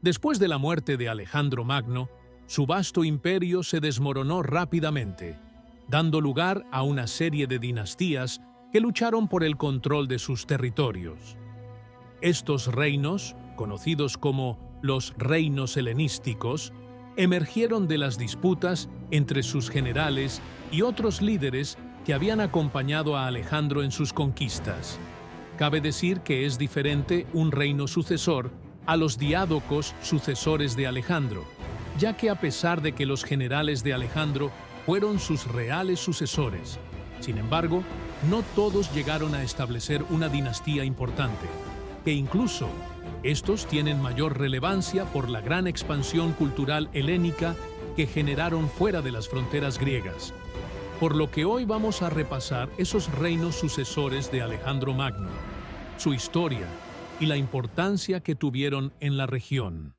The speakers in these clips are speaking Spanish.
Después de la muerte de Alejandro Magno, su vasto imperio se desmoronó rápidamente, dando lugar a una serie de dinastías que lucharon por el control de sus territorios. Estos reinos, conocidos como los reinos helenísticos, emergieron de las disputas entre sus generales y otros líderes que habían acompañado a Alejandro en sus conquistas. Cabe decir que es diferente un reino sucesor a los diádocos sucesores de Alejandro, ya que a pesar de que los generales de Alejandro fueron sus reales sucesores, sin embargo, no todos llegaron a establecer una dinastía importante, que incluso estos tienen mayor relevancia por la gran expansión cultural helénica que generaron fuera de las fronteras griegas. Por lo que hoy vamos a repasar esos reinos sucesores de Alejandro Magno, su historia y la importancia que tuvieron en la región.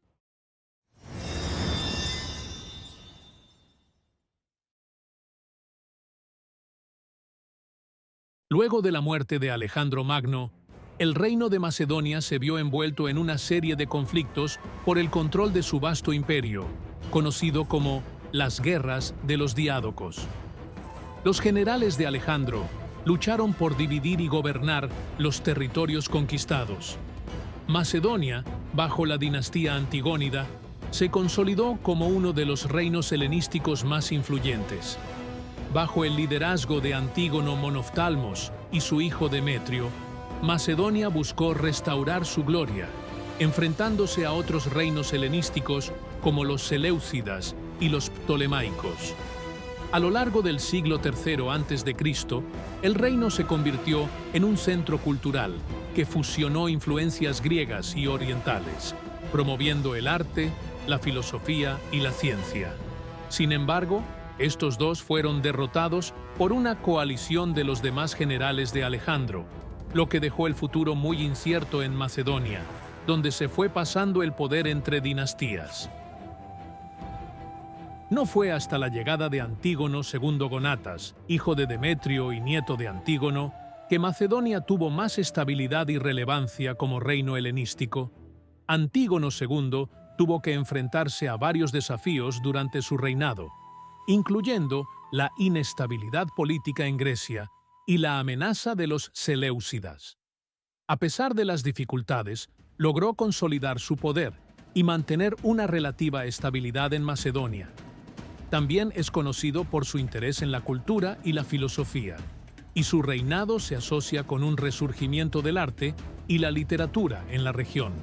Luego de la muerte de Alejandro Magno, el reino de Macedonia se vio envuelto en una serie de conflictos por el control de su vasto imperio, conocido como las Guerras de los Diádocos. Los generales de Alejandro lucharon por dividir y gobernar los territorios conquistados. Macedonia, bajo la dinastía Antigónida, se consolidó como uno de los reinos helenísticos más influyentes. Bajo el liderazgo de Antígono Monoftalmos y su hijo Demetrio, Macedonia buscó restaurar su gloria, enfrentándose a otros reinos helenísticos como los seleucidas y los ptolemaicos. A lo largo del siglo III a.C., el reino se convirtió en un centro cultural que fusionó influencias griegas y orientales, promoviendo el arte, la filosofía y la ciencia. Sin embargo, estos dos fueron derrotados por una coalición de los demás generales de Alejandro, lo que dejó el futuro muy incierto en Macedonia, donde se fue pasando el poder entre dinastías. No fue hasta la llegada de Antígono II Gonatas, hijo de Demetrio y nieto de Antígono, que Macedonia tuvo más estabilidad y relevancia como reino helenístico. Antígono II tuvo que enfrentarse a varios desafíos durante su reinado, incluyendo la inestabilidad política en Grecia y la amenaza de los seleucidas. A pesar de las dificultades, logró consolidar su poder y mantener una relativa estabilidad en Macedonia. También es conocido por su interés en la cultura y la filosofía, y su reinado se asocia con un resurgimiento del arte y la literatura en la región.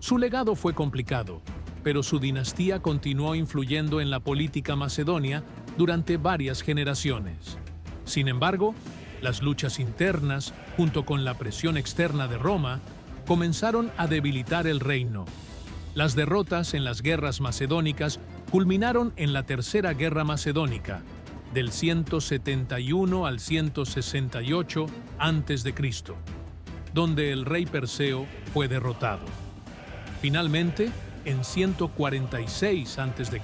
Su legado fue complicado, pero su dinastía continuó influyendo en la política macedonia durante varias generaciones. Sin embargo, las luchas internas, junto con la presión externa de Roma, comenzaron a debilitar el reino. Las derrotas en las guerras macedónicas culminaron en la Tercera Guerra Macedónica, del 171 al 168 a.C., donde el rey Perseo fue derrotado. Finalmente, en 146 a.C.,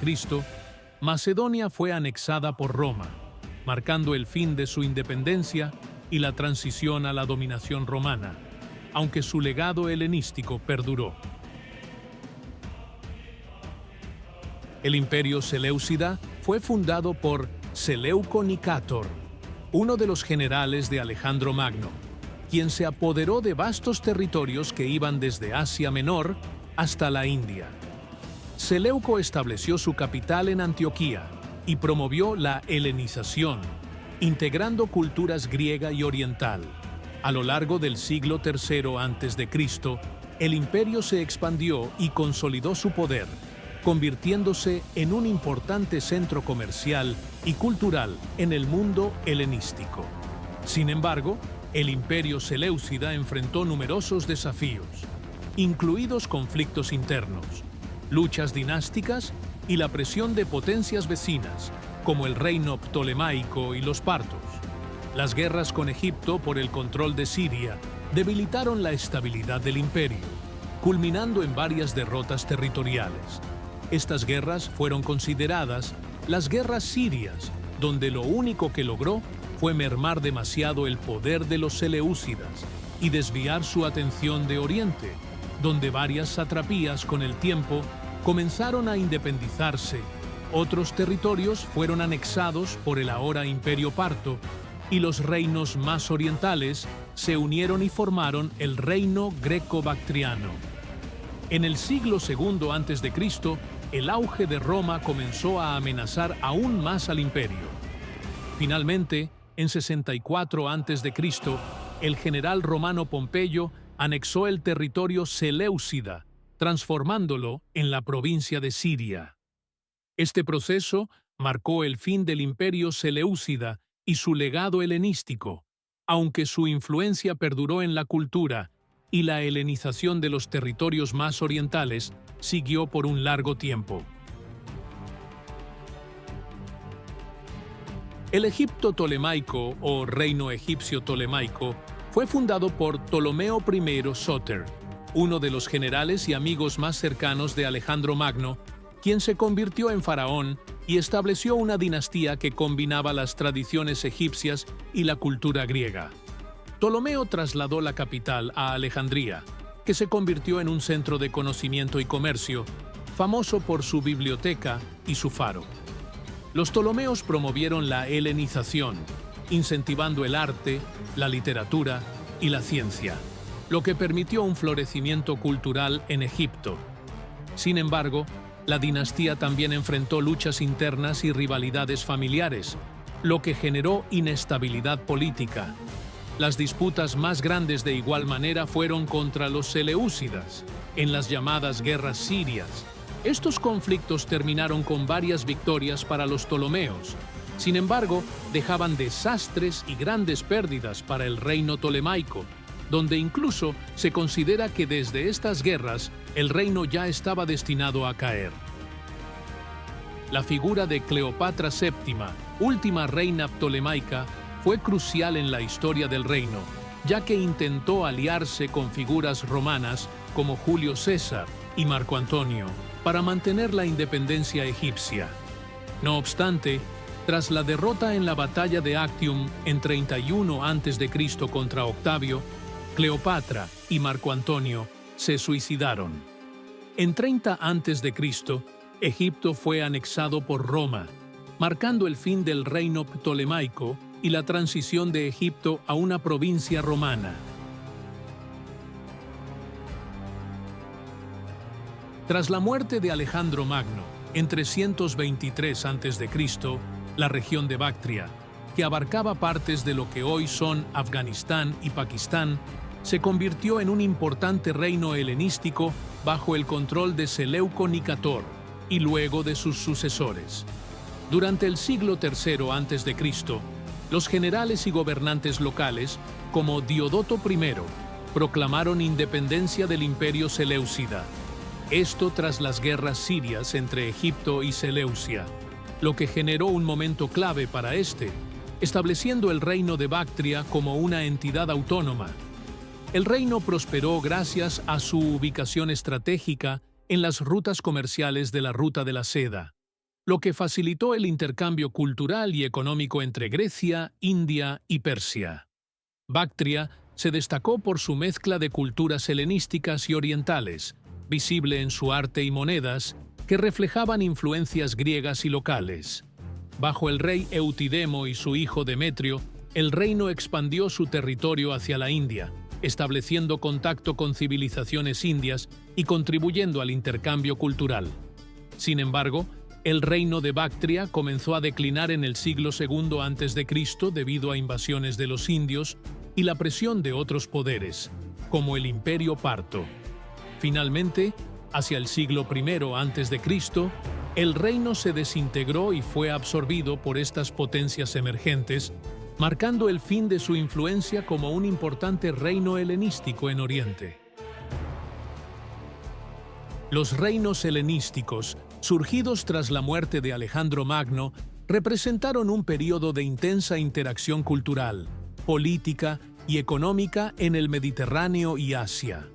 Macedonia fue anexada por Roma, marcando el fin de su independencia y la transición a la dominación romana, aunque su legado helenístico perduró. El imperio seleucida fue fundado por Seleuco Nicátor, uno de los generales de Alejandro Magno, quien se apoderó de vastos territorios que iban desde Asia Menor hasta la India. Seleuco estableció su capital en Antioquía y promovió la helenización, integrando culturas griega y oriental. A lo largo del siglo III a.C., el imperio se expandió y consolidó su poder, convirtiéndose en un importante centro comercial y cultural en el mundo helenístico. Sin embargo, el imperio seleucida enfrentó numerosos desafíos, incluidos conflictos internos, luchas dinásticas y la presión de potencias vecinas, como el reino ptolemaico y los partos. Las guerras con Egipto por el control de Siria debilitaron la estabilidad del imperio, culminando en varias derrotas territoriales. Estas guerras fueron consideradas las guerras sirias, donde lo único que logró fue mermar demasiado el poder de los seleucidas y desviar su atención de Oriente, donde varias satrapías con el tiempo comenzaron a independizarse. Otros territorios fueron anexados por el ahora Imperio Parto, y los reinos más orientales se unieron y formaron el reino greco-bactriano. En el siglo II a.C., el auge de Roma comenzó a amenazar aún más al imperio. Finalmente, en 64 a.C., el general romano Pompeyo anexó el territorio Seleucida, transformándolo en la provincia de Siria. Este proceso marcó el fin del imperio Seleucida y su legado helenístico, aunque su influencia perduró en la cultura y la helenización de los territorios más orientales siguió por un largo tiempo. El Egipto Ptolemaico o Reino Egipcio Ptolemaico fue fundado por Ptolomeo I Sóter, uno de los generales y amigos más cercanos de Alejandro Magno, quien se convirtió en faraón y estableció una dinastía que combinaba las tradiciones egipcias y la cultura griega. Ptolomeo trasladó la capital a Alejandría, que se convirtió en un centro de conocimiento y comercio, famoso por su biblioteca y su faro. Los ptolomeos promovieron la helenización, incentivando el arte, la literatura y la ciencia, lo que permitió un florecimiento cultural en Egipto. Sin embargo, la dinastía también enfrentó luchas internas y rivalidades familiares, lo que generó inestabilidad política. Las disputas más grandes de igual manera fueron contra los seleucidas, en las llamadas guerras sirias. Estos conflictos terminaron con varias victorias para los ptolomeos. Sin embargo, dejaban desastres y grandes pérdidas para el reino ptolemaico, donde incluso se considera que desde estas guerras el reino ya estaba destinado a caer. La figura de Cleopatra VII, última reina ptolemaica, fue crucial en la historia del reino, ya que intentó aliarse con figuras romanas como Julio César y Marco Antonio para mantener la independencia egipcia. No obstante, tras la derrota en la batalla de Actium en 31 a.C. contra Octavio, Cleopatra y Marco Antonio se suicidaron. En 30 a.C., Egipto fue anexado por Roma, marcando el fin del reino ptolemaico y la transición de Egipto a una provincia romana. Tras la muerte de Alejandro Magno, en 323 a.C., la región de Bactria, que abarcaba partes de lo que hoy son Afganistán y Pakistán, se convirtió en un importante reino helenístico bajo el control de Seleuco Nicator y luego de sus sucesores. Durante el siglo III a.C., los generales y gobernantes locales, como Diodoto I, proclamaron independencia del imperio seleucida. Esto tras las guerras sirias entre Egipto y Seleucia, lo que generó un momento clave para este, estableciendo el reino de Bactria como una entidad autónoma. El reino prosperó gracias a su ubicación estratégica en las rutas comerciales de la Ruta de la Seda, lo que facilitó el intercambio cultural y económico entre Grecia, India y Persia. Bactria se destacó por su mezcla de culturas helenísticas y orientales, visible en su arte y monedas, que reflejaban influencias griegas y locales. Bajo el rey Eutidemo y su hijo Demetrio, el reino expandió su territorio hacia la India, estableciendo contacto con civilizaciones indias y contribuyendo al intercambio cultural. Sin embargo, el reino de Bactria comenzó a declinar en el siglo II a.C. debido a invasiones de los indios y la presión de otros poderes, como el Imperio Parto. Finalmente, hacia el siglo I a.C., el reino se desintegró y fue absorbido por estas potencias emergentes, marcando el fin de su influencia como un importante reino helenístico en Oriente. Los reinos helenísticos, surgidos tras la muerte de Alejandro Magno, representaron un período de intensa interacción cultural, política y económica en el Mediterráneo y Asia.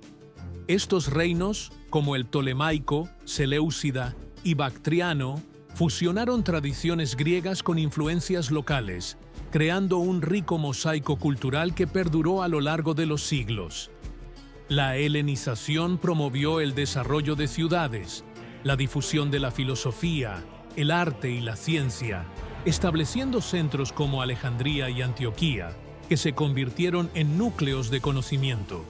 Estos reinos, como el ptolemaico, seleucida y bactriano, fusionaron tradiciones griegas con influencias locales, creando un rico mosaico cultural que perduró a lo largo de los siglos. La helenización promovió el desarrollo de ciudades, la difusión de la filosofía, el arte y la ciencia, estableciendo centros como Alejandría y Antioquía, que se convirtieron en núcleos de conocimiento.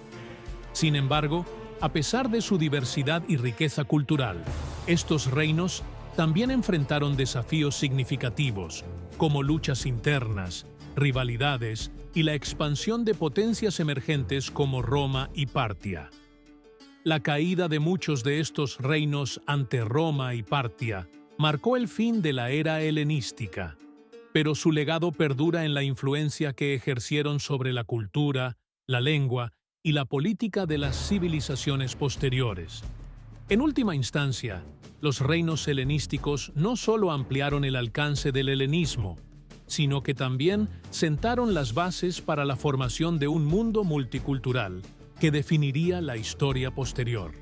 Sin embargo, a pesar de su diversidad y riqueza cultural, estos reinos también enfrentaron desafíos significativos, como luchas internas, rivalidades y la expansión de potencias emergentes como Roma y Partia. La caída de muchos de estos reinos ante Roma y Partia marcó el fin de la era helenística, pero su legado perdura en la influencia que ejercieron sobre la cultura, la lengua y la política de las civilizaciones posteriores. En última instancia, los reinos helenísticos no solo ampliaron el alcance del helenismo, sino que también sentaron las bases para la formación de un mundo multicultural que definiría la historia posterior.